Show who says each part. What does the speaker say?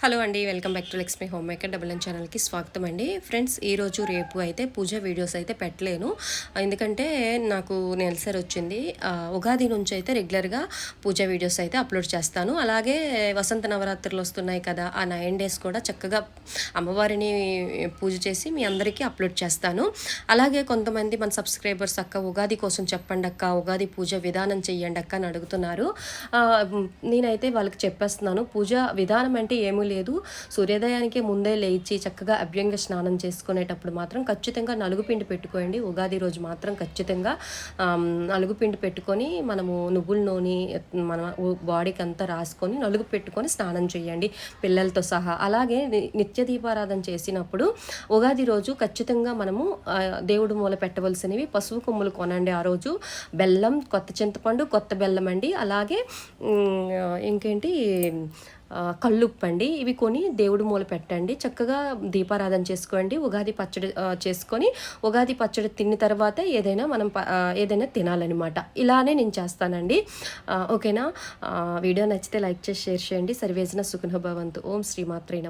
Speaker 1: Hello అండి, welcome back to Lakshmi home maker double N ఛానల్కి స్వాగతం అండి. ఫ్రెండ్స్, ఈరోజు రేపు అయితే పూజ వీడియోస్ అయితే పెట్టలేను. ఎందుకంటే నాకు నెలసరి వచ్చింది. ఉగాది నుంచి అయితే రెగ్యులర్గా పూజ వీడియోస్ అయితే అప్లోడ్ చేస్తాను. అలాగే వసంత నవరాత్రులు వస్తున్నాయి కదా, ఆ 9 days కూడా చక్కగా అమ్మవారిని పూజ చేసి మీ అందరికీ అప్లోడ్ చేస్తాను. అలాగే కొంతమంది మన సబ్స్క్రైబర్స్ అక్క ఉగాది కోసం చెప్పండి అక్క, ఉగాది పూజ విధానం చెయ్యండి అక్క అని అడుగుతున్నారు. నేనైతే వాళ్ళకి చెప్పేస్తున్నాను, పూజ విధానం అంటే ఏమీ లేదు. సూర్యోదయానికి ముందే లేచి చక్కగా అభ్యంగ స్నానం చేసుకునేటప్పుడు మాత్రం ఖచ్చితంగా నలుగుపిండి పెట్టుకోండి. ఉగాది రోజు మాత్రం ఖచ్చితంగా నలుగుపిండి పెట్టుకొని మనము నువ్వుల నూనె మన బాడీకి అంతా రాసుకొని నలుగు పెట్టుకొని స్నానం చేయండి పిల్లలతో సహా. అలాగే నిత్య దీపారాధన చేసినప్పుడు ఉగాది రోజు ఖచ్చితంగా మనము దేవుడు మూల పెట్టవలసినవి పసుపు కొమ్ములు కొనండి. ఆ రోజు బెల్లం, కొత్త చింతపండు, కొత్త బెల్లం అండి. అలాగే ఇంకేంటి కళ్ళుప్పండి. ఇవి కొని దేవుడి మూల పెట్టండి. చక్కగా దీపారాధన చేసుకోండి. ఉగాది పచ్చడి చేసుకొని ఉగాది పచ్చడి తిన్న తర్వాత ఏదైనా తినాలన్నమాట. ఇలానే నేను చేస్తానండి. ఓకేనా? వీడియో నచ్చితే లైక్ చేసి షేర్ చేయండి. సర్వేజన సుఖినో భవంతు. ఓం శ్రీమాత్రే నమః.